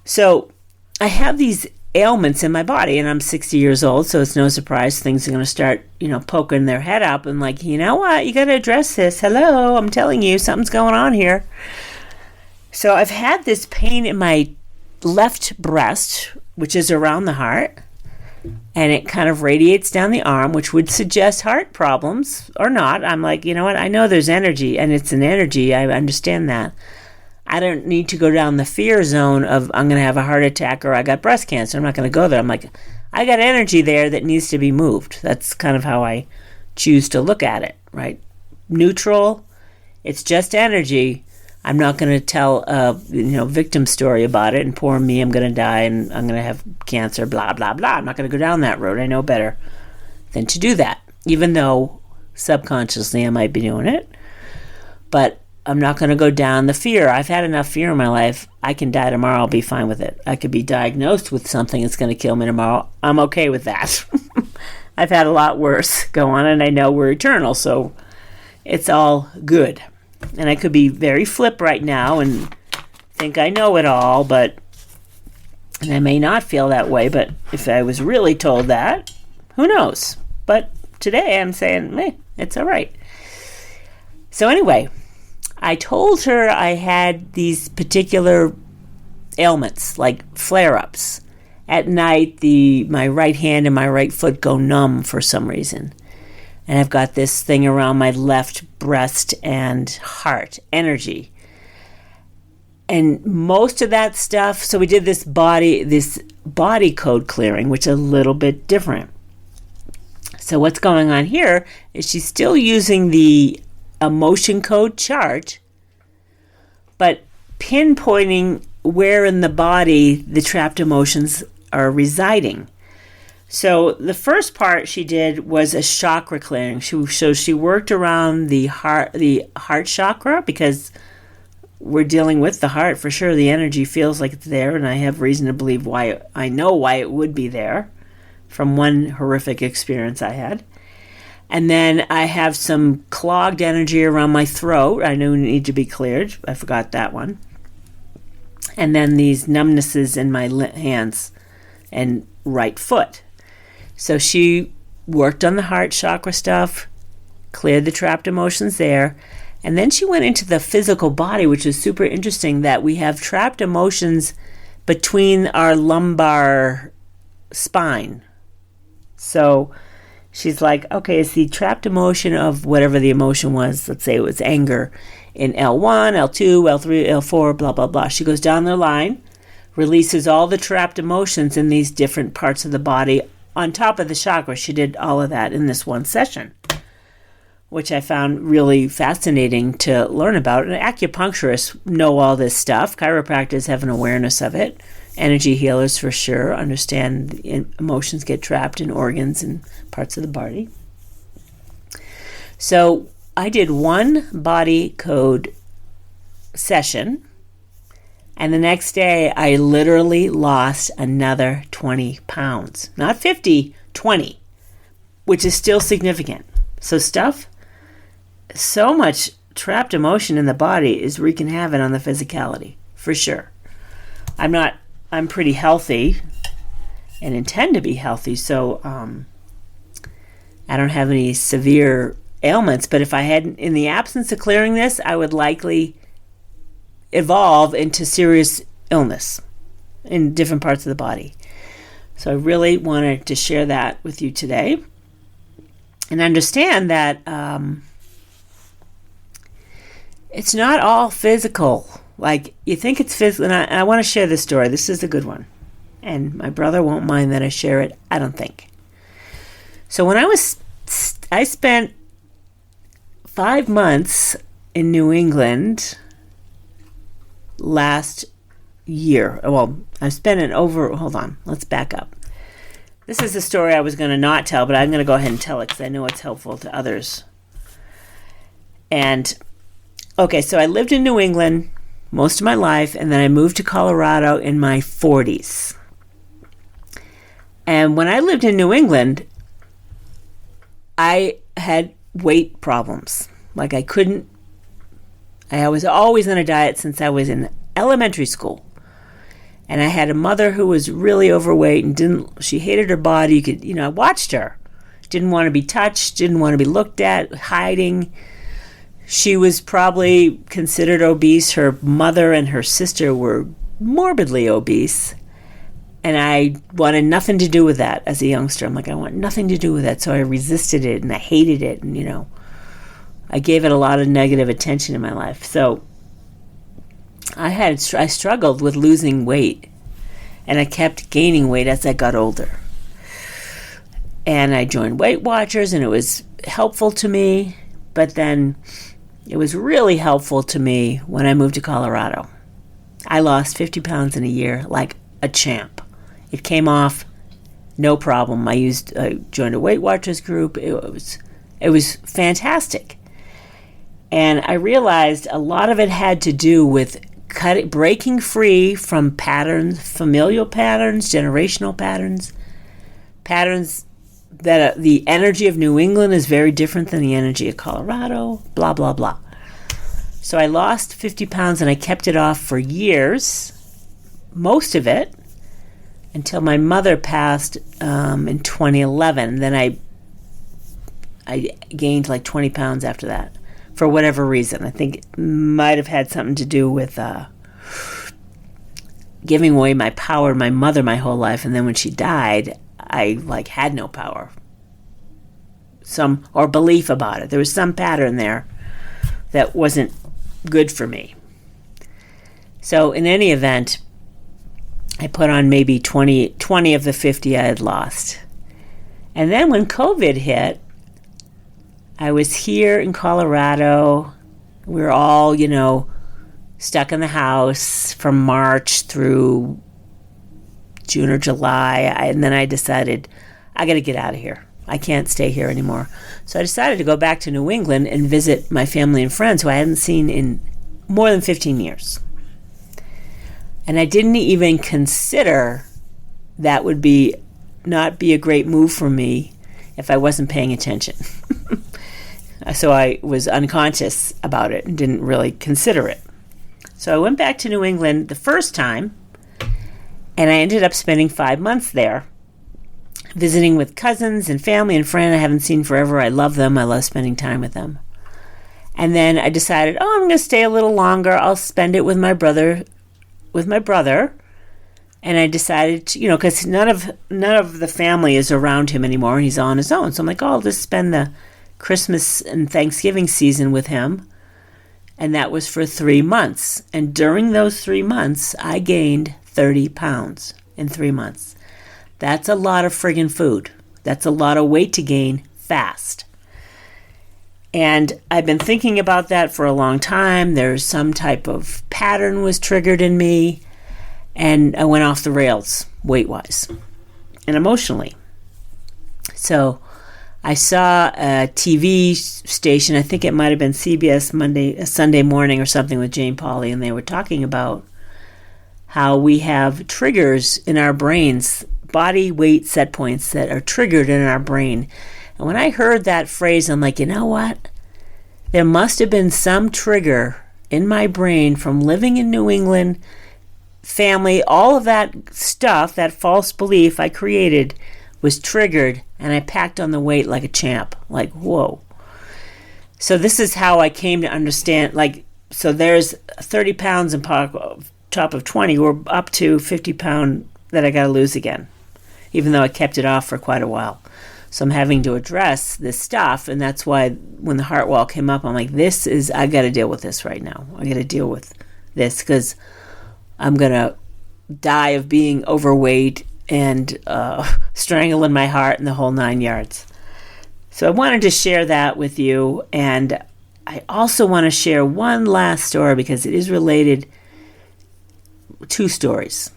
So I have these ailments in my body, and I'm 60 years old, so it's no surprise things are going to start, poking their head up and like, you know what, you got to address this. Hello, I'm telling you, something's going on here. So I've had this pain in my left breast, which is around the heart, and it kind of radiates down the arm, which would suggest heart problems or not. I'm like, you know what, I know there's energy, and it's an energy. I understand that. I don't need to go down the fear zone of I'm going to have a heart attack or I got breast cancer. I'm not going to go there. I'm like, I got energy there that needs to be moved. That's kind of how I choose to look at it, right? Neutral, it's just energy. I'm not going to tell a victim story about it and poor me, I'm going to die and I'm going to have cancer, blah, blah, blah. I'm not going to go down that road. I know better than to do that, even though subconsciously I might be doing it. But I'm not going to go down the fear. I've had enough fear in my life. I can die tomorrow. I'll be fine with it. I could be diagnosed with something that's going to kill me tomorrow. I'm okay with that. I've had a lot worse go on, and I know we're eternal, so it's all good. And I could be very flip right now and think I know it all, and I may not feel that way, but if I was really told that, who knows? But today I'm saying, it's all right. So anyway, I told her I had these particular ailments, like flare-ups. At night, my right hand and my right foot go numb for some reason. And I've got this thing around my left breast and heart, energy. And most of that stuff, so we did this body code clearing, which is a little bit different. So what's going on here is she's still using the emotion code chart, but pinpointing where in the body the trapped emotions are residing. So the first part she did was a chakra clearing. She worked around the heart chakra, because we're dealing with the heart for sure. The energy feels like it's there, and I have reason to believe why. I know why it would be there from one horrific experience I had. And then I have some clogged energy around my throat. I know need to be cleared. I forgot that one. And then these numbnesses in my hands and right foot. So she worked on the heart chakra stuff, cleared the trapped emotions there. And then she went into the physical body, which is super interesting, that we have trapped emotions between our lumbar spine. So she's like, okay, it's the trapped emotion of whatever the emotion was. Let's say it was anger in L1, L2, L3, L4, blah, blah, blah. She goes down the line, releases all the trapped emotions in these different parts of the body on top of the chakra. She did all of that in this one session, which I found really fascinating to learn about. And acupuncturists know all this stuff. Chiropractors have an awareness of it. Energy healers for sure understand emotions get trapped in organs and parts of the body. So I did one body code session, and the next day I literally lost another 20 pounds. Not 50, 20, which is still significant. So much trapped emotion in the body is wreaking havoc on the physicality, for sure. I'm pretty healthy and intend to be healthy, so I don't have any severe ailments, but if I had, in the absence of clearing this, I would likely evolve into serious illness. in different parts of the body. So I really wanted to share that with you today. And understand that it's not all physical. Like, you think it's physical. And I want to share this story. This is a good one. And my brother won't mind that I share it, I don't think. So when I spent 5 months in New England last year. Well, I've spent hold on, let's back up. This is the story I was going to not tell, but I'm going to go ahead and tell it because I know it's helpful to others. And, okay, so I lived in New England most of my life, and then I moved to Colorado in my 40s. And when I lived in New England, I had weight problems. Like, I was always on a diet since I was in elementary school. And I had a mother who was really overweight and she hated her body. I watched her. Didn't want to be touched, didn't want to be looked at, hiding. She was probably considered obese. Her mother and her sister were morbidly obese. And I wanted nothing to do with that as a youngster. I'm like, I want nothing to do with that. So I resisted it and I hated it. And, I gave it a lot of negative attention in my life. So I struggled with losing weight. And I kept gaining weight as I got older. And I joined Weight Watchers, and it was helpful to me. But then it was really helpful to me when I moved to Colorado. I lost 50 pounds in a year like a champ. It came off, no problem. I joined a Weight Watchers group. It was fantastic. And I realized a lot of it had to do with breaking free from patterns, familial patterns, generational patterns that the energy of New England is very different than the energy of Colorado, blah, blah, blah. So I lost 50 pounds and I kept it off for years, most of it, until my mother passed in 2011. Then I gained like 20 pounds after that. For whatever reason. I think it might have had something to do with giving away my power to my mother my whole life, and then when she died, I had no power. Or belief about it. There was some pattern there that wasn't good for me. So in any event, I put on maybe 20 of the 50 I had lost. And then when COVID hit, I was here in Colorado. We were all, stuck in the house from March through June or July. And then I decided, I got to get out of here. I can't stay here anymore. So I decided to go back to New England and visit my family and friends who I hadn't seen in more than 15 years. And I didn't even consider that would not be a great move for me if I wasn't paying attention. So I was unconscious about it and didn't really consider it. So I went back to New England the first time, and I ended up spending 5 months there, visiting with cousins and family and friends I haven't seen forever. I love them. I love spending time with them. And then I decided, I'm going to stay a little longer. I'll spend it with my brother. And I decided to, because none of the family is around him anymore, and he's on his own. So I'm like, I'll just spend the Christmas and Thanksgiving season with him. And that was for 3 months. And during those 3 months, I gained 30 pounds in 3 months. That's a lot of friggin' food. That's a lot of weight to gain fast. And I've been thinking about that for a long time. There's some type of pattern was triggered in me. And I went off the rails weight-wise and emotionally. So I saw a TV station, I think it might have been CBS Sunday Morning or something with Jane Pauley, and they were talking about how we have triggers in our brains, body weight set points that are triggered in our brain. And when I heard that phrase, I'm like, you know what? There must have been some trigger in my brain from living in New England, family, all of that stuff, that false belief I created was triggered, and I packed on the weight like a champ. Like, whoa. So this is how I came to understand, so there's 30 pounds in top of 20, we're up to 50 pound that I got to lose again, even though I kept it off for quite a while. So I'm having to address this stuff, and that's why when the heart wall came up, I'm like, I got to deal with this right now. I got to deal with this because I'm going to die of being overweight and strangling my heart and the whole 9 yards. So I wanted to share that with you, and I also want to share one last story because it is related. 2 stories.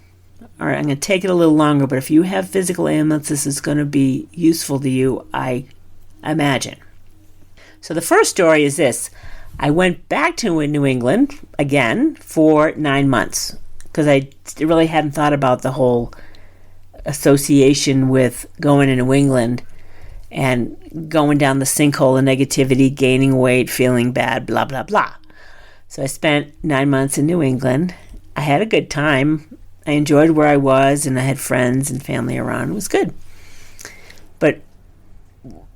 All right, I'm going to take it a little longer, but if you have physical ailments, this is going to be useful to you, I imagine. So the first story is this. I went back to New England again for 9 months because I really hadn't thought about the whole association with going to New England and going down the sinkhole of negativity, gaining weight, feeling bad, blah, blah, blah. So I spent 9 months in New England. I had a good time. I enjoyed where I was, and I had friends and family around. It was good. But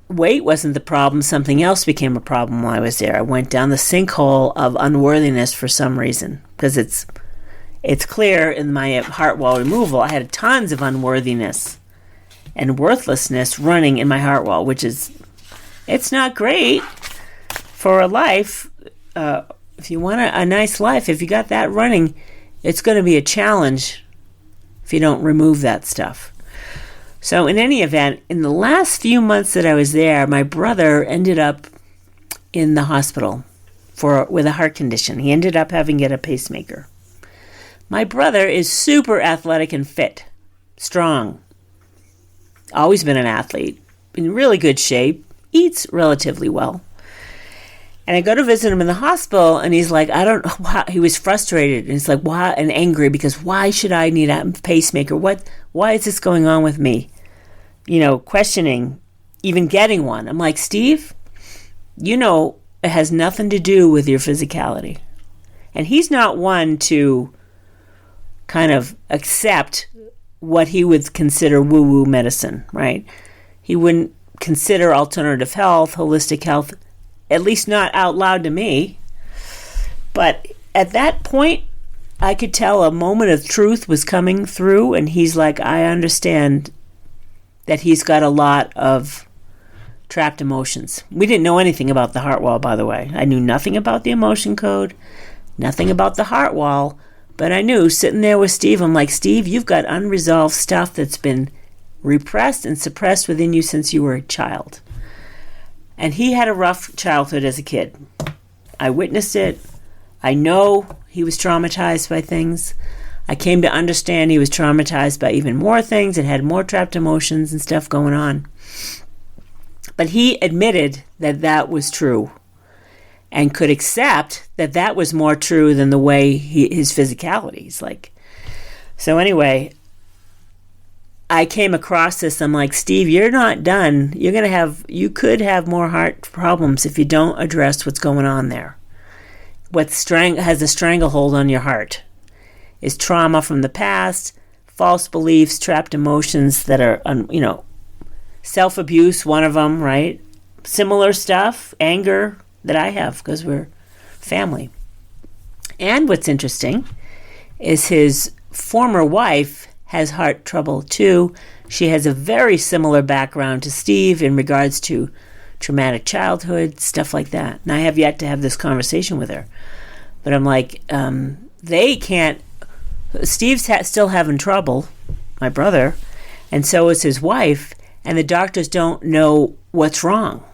weight wasn't the problem. Something else became a problem while I was there. I went down the sinkhole of unworthiness for some reason, because it's clear in my heart wall removal, I had tons of unworthiness and worthlessness running in my heart wall, which is, it's not great for a life. If you want a nice life, if you got that running, it's going to be a challenge if you don't remove that stuff. So in any event, in the last few months that I was there, my brother ended up in the hospital with a heart condition. He ended up having to get a pacemaker. My brother is super athletic and fit, strong, always been an athlete, in really good shape, eats relatively well. And I go to visit him in the hospital, and he's like, I don't know why. He was frustrated, and he's like, why, and angry, because why should I need a pacemaker? Why is this going on with me? Questioning even getting one. I'm like, Steve, it has nothing to do with your physicality. And he's not one to kind of accept what he would consider woo-woo medicine, right? He wouldn't consider alternative health, holistic health, at least not out loud to me. But at that point, I could tell a moment of truth was coming through, and he's like, I understand that he's got a lot of trapped emotions. We didn't know anything about the heart wall, by the way. I knew nothing about the emotion code, nothing about the heart wall, but I knew sitting there with Steve, I'm like, Steve, you've got unresolved stuff that's been repressed and suppressed within you since you were a child. And he had a rough childhood as a kid. I witnessed it. I know he was traumatized by things. I came to understand he was traumatized by even more things and had more trapped emotions and stuff going on. But he admitted that that was true and could accept that that was more true than the way his physicality is like. So anyway, I came across this. I'm like, Steve, you're not done. You could have more heart problems if you don't address what's going on there. What has a stranglehold on your heart is trauma from the past, false beliefs, trapped emotions that are, self-abuse, one of them, right? Similar stuff, anger that I have because we're family. And what's interesting is his former wife has heart trouble too. She has a very similar background to Steve in regards to traumatic childhood, stuff like that. And I have yet to have this conversation with her. But I'm like, they can't. Steve's still having trouble, my brother, and so is his wife, and the doctors don't know what's wrong,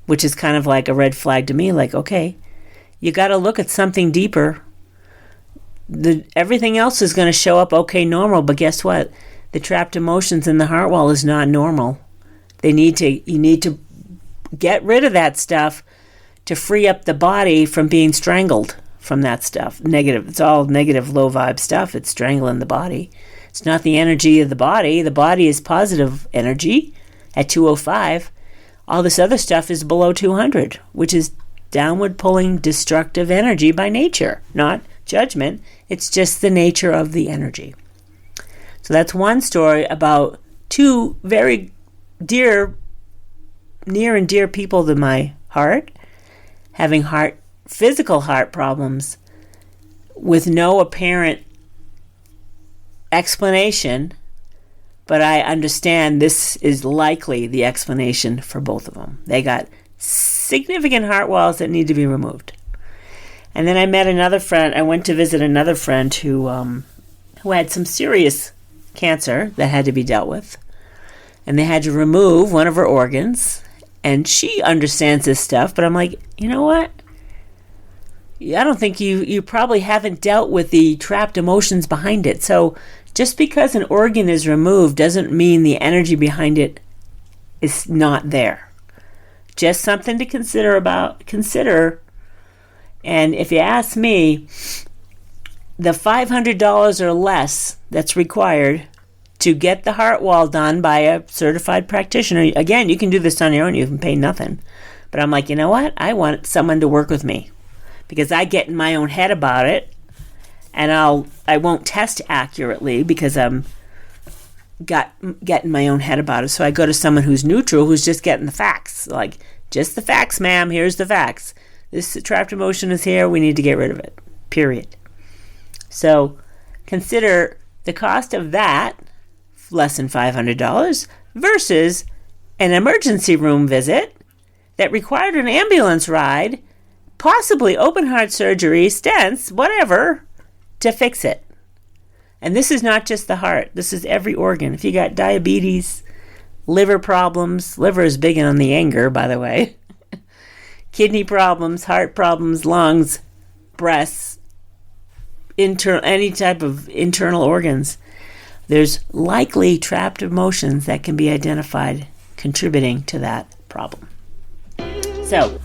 which is kind of like a red flag to me, like, okay, you got to look at something deeper. Everything else is going to show up okay, normal, but guess what? The trapped emotions in the heart wall is not normal. You need to get rid of that stuff to free up the body from being strangled from that stuff. Negative. It's all negative, low vibe stuff. It's strangling the body. It's not the energy of the body. The body is positive energy at 205. All this other stuff is below 200, which is downward pulling destructive energy by nature, not judgment. It's just the nature of the energy. So that's one story about 2 very near and dear people to my heart, having physical heart problems with no apparent explanation, but I understand this is likely the explanation for both of them. They got significant heart walls that need to be removed. And then I met another friend. I went to visit another friend who had some serious cancer that had to be dealt with. And they had to remove one of her organs. And she understands this stuff, but I'm like, you know what? I don't think you probably haven't dealt with the trapped emotions behind it. So just because an organ is removed doesn't mean the energy behind it is not there. Just something to consider. And if you ask me, the $500 or less that's required to get the heart wall done by a certified practitioner, again, you can do this on your own. You can pay nothing. But I'm like, you know what? I want someone to work with me because I get in my own head about it, and I won't test accurately because I'm getting my own head about it. So I go to someone who's neutral, who's just getting the facts. Like, just the facts, ma'am. Here's the facts. This trapped emotion is here. We need to get rid of it. Period. So consider the cost of that, less than $500, versus an emergency room visit that required an ambulance ride, possibly open heart surgery, stents, whatever, to fix it. And this is not just the heart. This is every organ. If you got diabetes, liver problems, liver is big on the anger, by the way, kidney problems, heart problems, lungs, breasts, any type of internal organs, there's likely trapped emotions that can be identified contributing to that problem. So,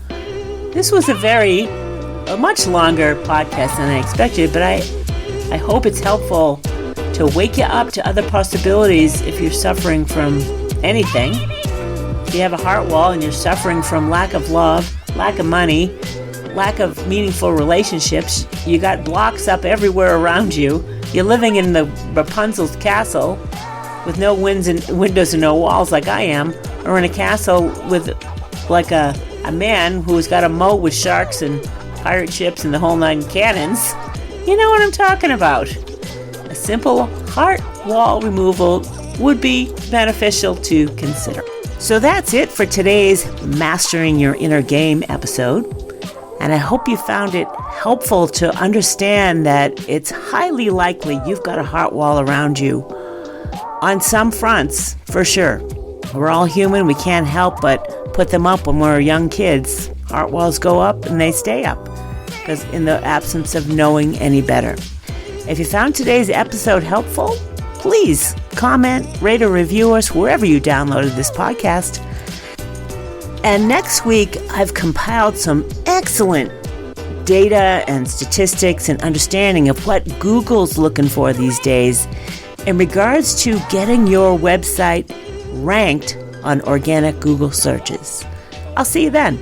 this was a much longer podcast than I expected, but I hope it's helpful to wake you up to other possibilities if you're suffering from anything. If you have a heart wall and you're suffering from lack of love, lack of money, lack of meaningful relationships, you got blocks up everywhere around you, you're living in the Rapunzel's castle with no windows and no walls like I am, or in a castle with like a man who's got a moat with sharks and pirate ships and the whole nine cannons. You know what I'm talking about. A simple heart wall removal would be beneficial to consider. So that's it for today's Mastering Your Inner Game episode. And I hope you found it helpful to understand that it's highly likely you've got a heart wall around you on some fronts, for sure. We're all human. We can't help but put them up when we're young kids. Heart walls go up and they stay up because in the absence of knowing any better. If you found today's episode helpful, please comment, rate, or review us wherever you downloaded this podcast. And next week, I've compiled some excellent data and statistics and understanding of what Google's looking for these days in regards to getting your website ranked on organic Google searches. I'll see you then.